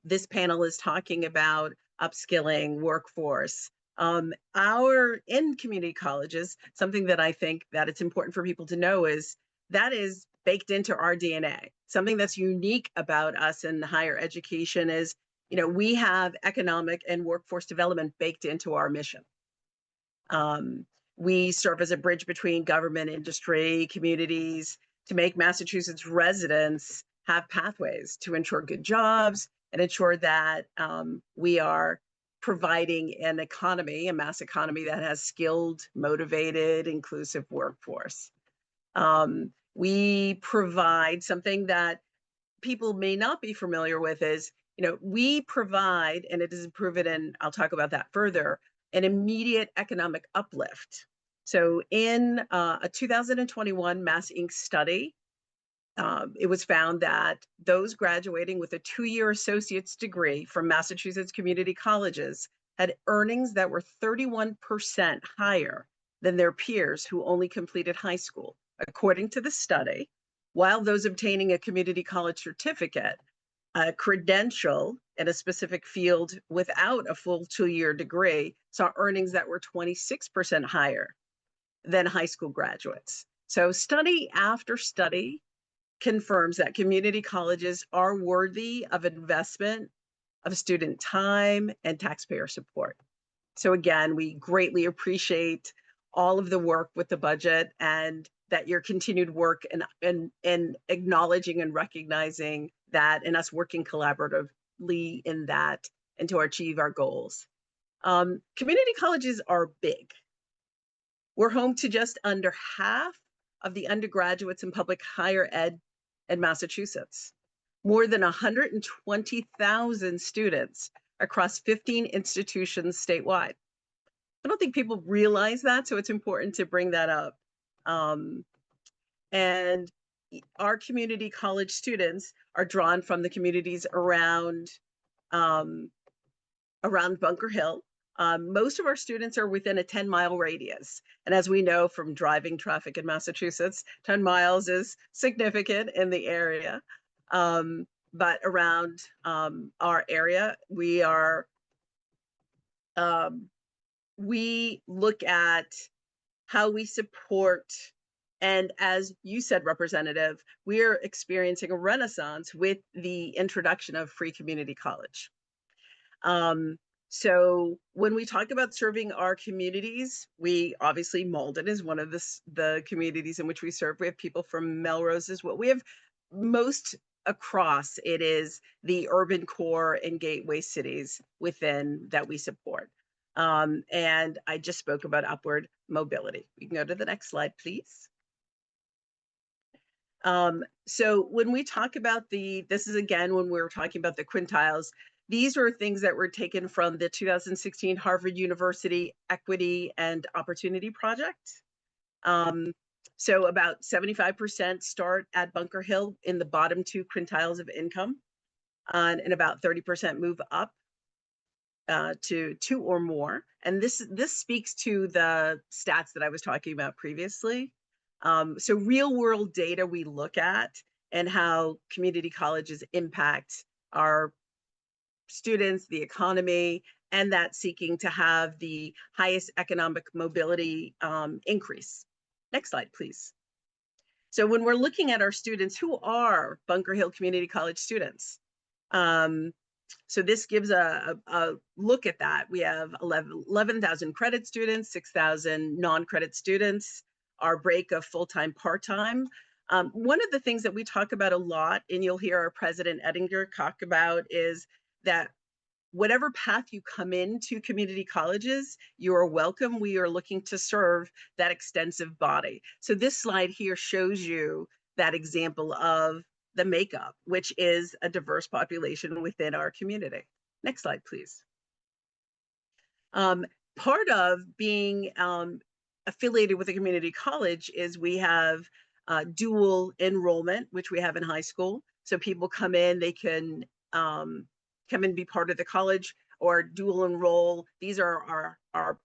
this panel is talking about upskilling workforce. In community colleges, something that I think that it's important for people to know is that is baked into our DNA. Something that's unique about us in higher education is, we have economic and workforce development baked into our mission. We serve as a bridge between government, industry, communities to make Massachusetts residents have pathways to ensure good jobs and ensure that we are providing an economy, a mass economy that has skilled, motivated, inclusive workforce. We provide something that people may not be familiar with is, we provide, and it is proven, and I'll talk about that further, an immediate economic uplift. So in a 2021 Mass Inc. study, it was found that those graduating with a 2-year associate's degree from Massachusetts community colleges had earnings that were 31% higher than their peers who only completed high school. According to the study, while those obtaining a community college certificate, a credential in a specific field without a full 2-year degree, saw earnings that were 26% higher than high school graduates. So study after study confirms that community colleges are worthy of investment of student time and taxpayer support. So again, we greatly appreciate all of the work with the budget, and that your continued work and acknowledging and recognizing that, and us working collaboratively in that, and to achieve our goals. Community colleges are big. We're home to just under half of the undergraduates in public higher ed in Massachusetts. More than 120,000 students across 15 institutions statewide. I don't think people realize that, so it's important to bring that up. And our community college students are drawn from the communities around Bunker Hill. Most of our students are within a 10-mile radius. And as we know from driving traffic in Massachusetts, 10 miles is significant in the area. But around our area, we look at how we support, and as you said, Representative, we are experiencing a renaissance with the introduction of free community college. So when we talk about serving our communities, we obviously, Malden is one of the communities in which we serve. We have people from Melrose as well. We have most across, it is the urban core and gateway cities within that we support. And I just spoke about upward mobility. We can go to the next slide, please. So when we talk about this is again, when we were talking about the quintiles, these are things that were taken from the 2016 Harvard University Equity and Opportunity Project. So about 75% start at Bunker Hill in the bottom 2 quintiles of income, and about 30% move up to 2 or more. And this speaks to the stats that I was talking about previously. So real world data we look at, and how community colleges impact our students, the economy, and that seeking to have the highest economic mobility increase. Next slide, please. So when we're looking at our students, who are Bunker Hill Community College students? So this gives a look at that. We have 11,000 credit students, 6,000 non-credit students, our break of full-time, part-time. One of the things that we talk about a lot, and you'll hear our President Ettinger talk about, is that whatever path you come into community colleges, you are welcome. We are looking to serve that extensive body. So this slide here shows you that example of the makeup, which is a diverse population within our community. Next slide, please. Part of being affiliated with a community college is we have dual enrollment, which we have in high school. So people come in, they can come and be part of the college, or dual enroll. These are our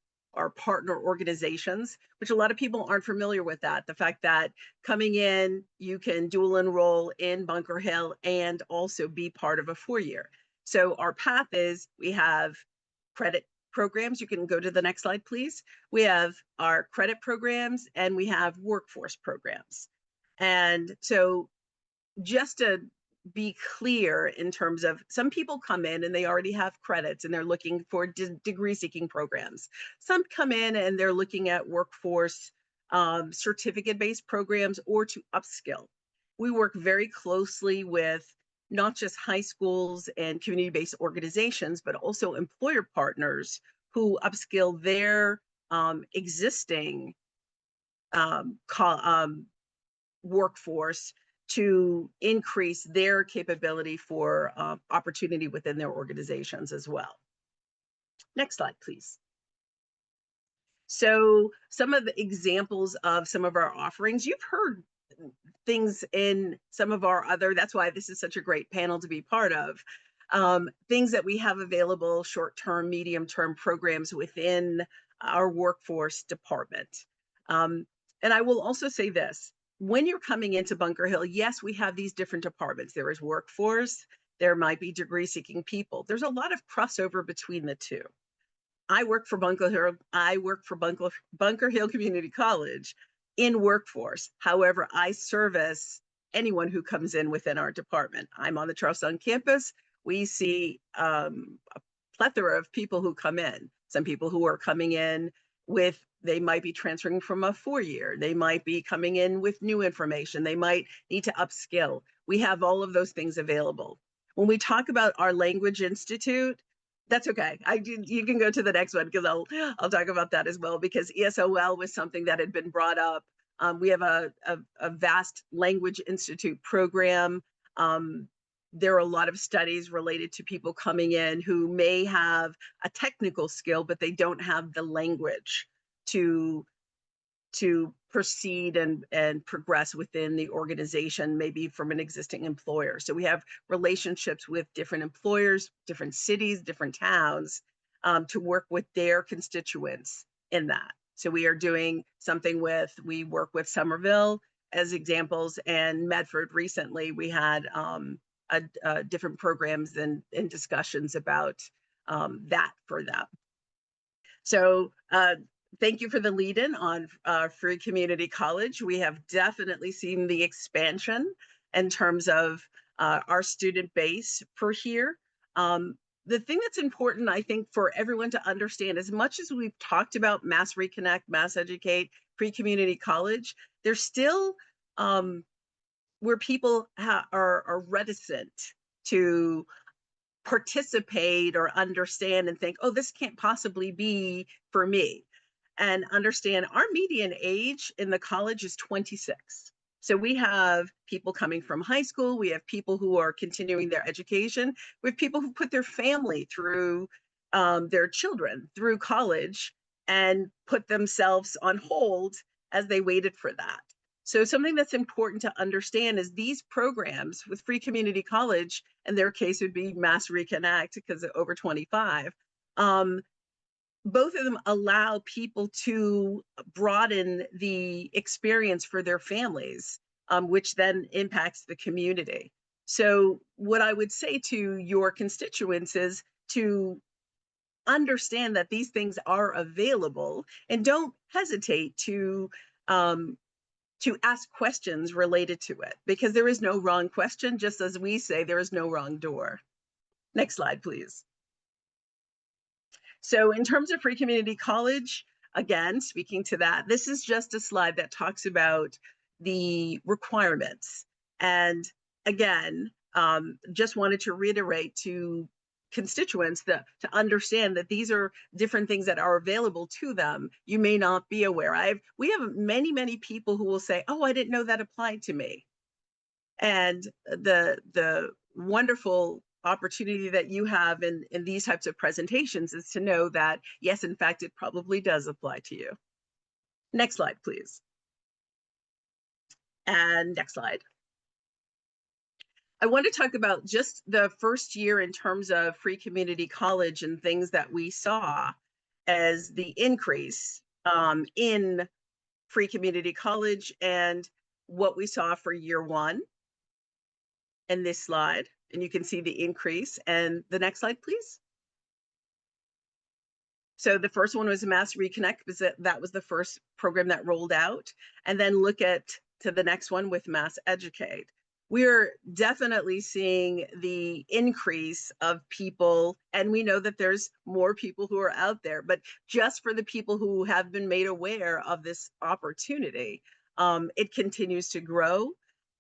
partner organizations, which a lot of people aren't familiar with that. The fact that coming in, you can dual enroll in Bunker Hill and also be part of a 4-year. So our path is, we have credit programs. You can go to the next slide, please. We have our credit programs and we have workforce programs. And so just to be clear, in terms of, some people come in and they already have credits and they're looking for degree seeking programs. Some come in and they're looking at workforce certificate based programs, or to upskill. We work very closely with not just high schools and community based organizations, but also employer partners who upskill their existing workforce to increase their capability for opportunity within their organizations as well. Next slide, please. So some of the examples of some of our offerings, you've heard things in some of our other, that's why this is such a great panel to be part of. Things that we have available, short-term, medium-term programs within our workforce department. And I will also say this, when you're coming into Bunker Hill, yes, we have these different departments. There is workforce, there might be degree-seeking people. There's a lot of crossover between the two. I work for Bunker Hill Community College in workforce. However, I service anyone who comes in within our department. I'm on the Charlestown campus. We see a plethora of people who come in. Some people who are coming in with, they might be transferring from a 4-year. They might be coming in with new information. They might need to upskill. We have all of those things available. When we talk about our Language Institute, that's okay. You can go to the next one because I'll talk about that as well, because ESOL was something that had been brought up. We have a vast Language Institute program. There are a lot of studies related to people coming in who may have a technical skill, but they don't have the language to proceed and progress within the organization, maybe from an existing employer. So we have relationships with different employers, different cities, different towns, to work with their constituents in that. So we are doing something we work with Somerville as examples, and Medford recently. We had different programs and discussions about that for them. So thank you for the lead-in on Free Community College. We have definitely seen the expansion in terms of our student base per year. The thing that's important, I think, for everyone to understand, as much as we've talked about Mass Reconnect, Mass Educate, Free Community College, there's still where people are reticent to participate or understand and think, oh, this can't possibly be for me. And understand our median age in the college is 26. So we have people coming from high school. We have people who are continuing their education. We have people who put their family through, their children through college and put themselves on hold as they waited for that. So something that's important to understand is these programs with Free Community College, in their case would be Mass Reconnect because over 25, both of them allow people to broaden the experience for their families, which then impacts the community. So what I would say to your constituents is to understand that these things are available and don't hesitate to ask questions related to it, because there is no wrong question, just as we say there is no wrong door. Next slide, please. So in terms of Free Community College, again, speaking to that, this is just a slide that talks about the requirements. And again, just wanted to reiterate to constituents that to understand that these are different things that are available to them. You may not be aware. We have many people who will say, oh, I didn't know that applied to me. And the wonderful opportunity that you have in these types of presentations is to know that, yes, in fact, it probably does apply to you. Next slide, please. And next slide. I want to talk about just the first year in terms of Free Community College and things that we saw as the increase in Free Community College and what we saw for year one in this slide. And you can see the increase. And the next slide, please. So the first one was Mass Reconnect, because that was the first program that rolled out. And then look to the next one with Mass Educate. We're definitely seeing the increase of people, and we know that there's more people who are out there, but just for the people who have been made aware of this opportunity, it continues to grow.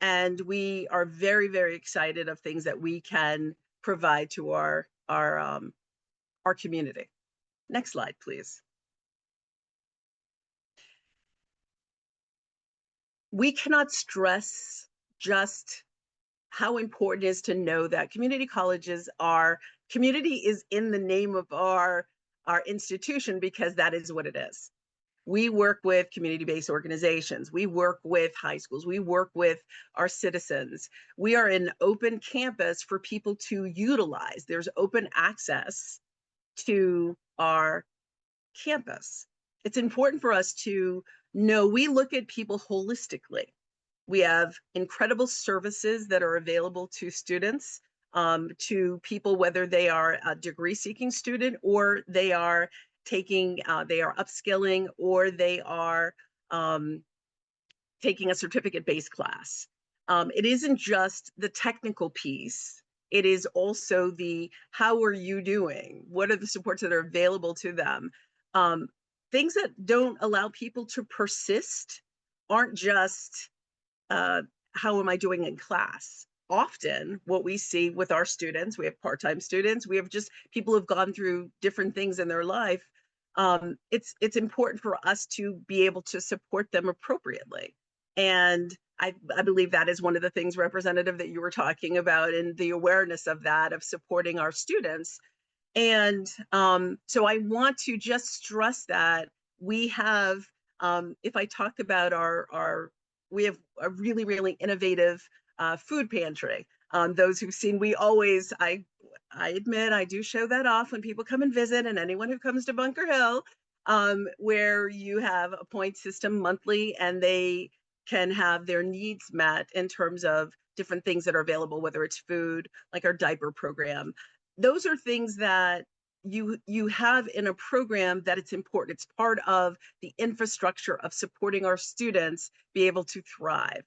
And we are very excited of things that we can provide to our community. Next slide, please. We cannot stress just how important it is to know that community colleges are, community is in the name of our institution, because that is what it is. We work with community-based organizations. We work with high schools. We work with our citizens. We are an open campus for people to utilize. There's open access to our campus. It's important for us to know we look at people holistically. We have incredible services that are available to students, to people, whether they are a degree-seeking student or they are taking, they are upskilling, or they are taking a certificate-based class. It isn't just the technical piece. It is also the, how are you doing? What are the supports that are available to them? Things that don't allow people to persist aren't just, how am I doing in class? Often what we see with our students, we have part-time students, we have just people who've gone through different things in their life. It's important for us to be able to support them appropriately. And I believe that is one of the things, Representative, that you were talking about, and the awareness of that, of supporting our students. And so I want to just stress that we have, if I talk about we have a really, really innovative food pantry. Those who've seen, we always, I admit, I do show that off when people come and visit, and anyone who comes to Bunker Hill, where you have a point system monthly, and they can have their needs met in terms of different things that are available, whether it's food, like our diaper program. Those are things that you have in a program that it's important. It's part of the infrastructure of supporting our students be able to thrive.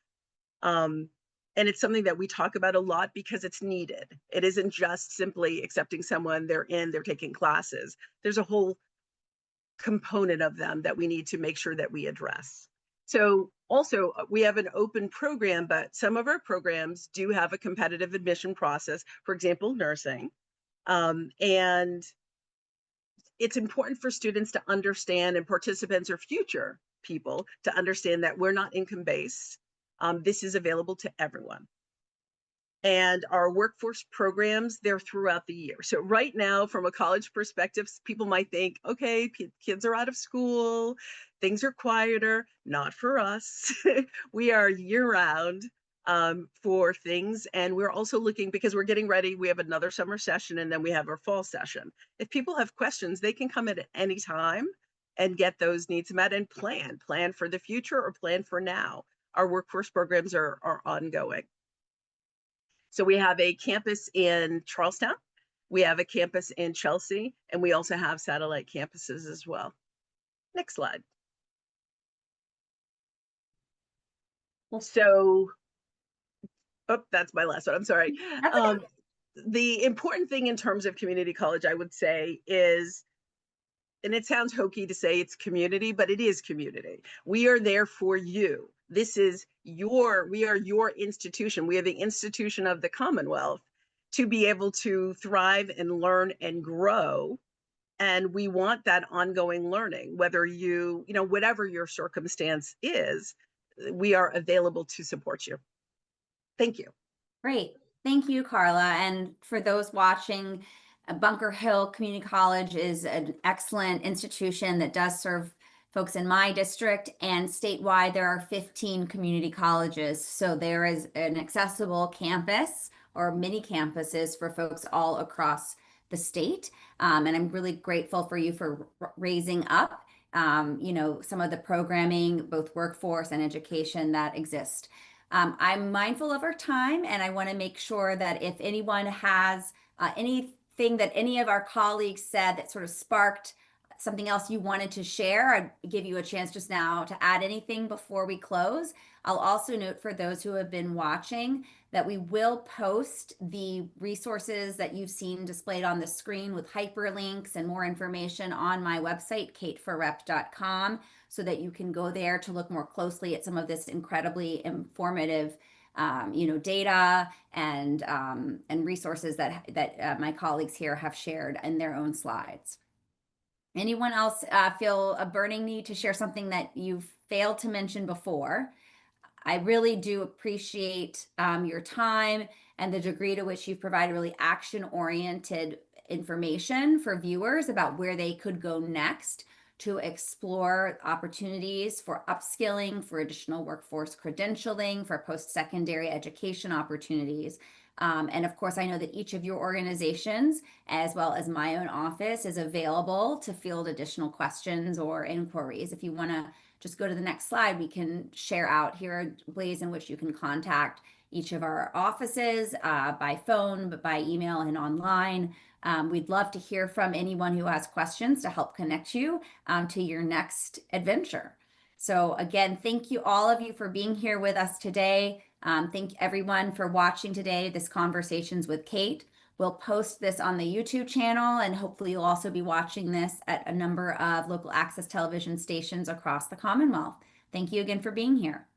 And it's something that we talk about a lot because it's needed. It isn't just simply accepting someone, they're taking classes. There's a whole component of them that we need to make sure that we address. So also, we have an open program, but some of our programs do have a competitive admission process, for example, nursing. And it's important for students to understand, and participants or future people to understand, that we're not income-based. This is available to everyone. And our workforce programs, they're throughout the year. So right now, from a college perspective, people might think, okay, kids are out of school, things are quieter. Not for us. We are year-round for things. And we're also looking, because we're getting ready, we have another summer session, and then we have our fall session. If people have questions, they can come at any time and get those needs met, and plan for the future or plan for now. Our workforce programs are ongoing. So we have a campus in Charlestown, we have a campus in Chelsea, and we also have satellite campuses as well. Next slide. So, oh, that's my last one, I'm sorry. The important thing in terms of community college, I would say, is, and it sounds hokey to say it's community, but it is community. We are there for you. This is we are your institution. We are the institution of the Commonwealth to be able to thrive and learn and grow. And we want that ongoing learning, whether whatever your circumstance is, we are available to support you. Thank you. Great. Thank you, Carla. And for those watching, Bunker Hill Community College is an excellent institution that does serve folks in my district, and statewide there are 15 community colleges. So there is an accessible campus or mini campuses for folks all across the state. And I'm really grateful for you for raising up, some of the programming, both workforce and education, that exist. I'm mindful of our time, and I want to make sure that if anyone has anything that any of our colleagues said that sort of sparked something else you wanted to share, I'd give you a chance just now to add anything before we close. I'll also note for those who have been watching that we will post the resources that you've seen displayed on the screen with hyperlinks and more information on my website, kateforrep.com, so that you can go there to look more closely at some of this incredibly informative data and resources that my colleagues here have shared in their own slides. Anyone else feel a burning need to share something that you've failed to mention before? I really do appreciate your time and the degree to which you've provided really action-oriented information for viewers about where they could go next to explore opportunities for upskilling, for additional workforce credentialing, for post-secondary education opportunities. And of course, I know that each of your organizations, as well as my own office, is available to field additional questions or inquiries. If you want to just go to the next slide, we can share out here are ways in which you can contact each of our offices by phone, but by email and online. We'd love to hear from anyone who has questions to help connect you to your next adventure. So again, thank you all of you for being here with us today. Thank everyone for watching today, this Conversations with Kate. We'll post this on the YouTube channel, and hopefully you'll also be watching this at a number of local access television stations across the Commonwealth. Thank you again for being here.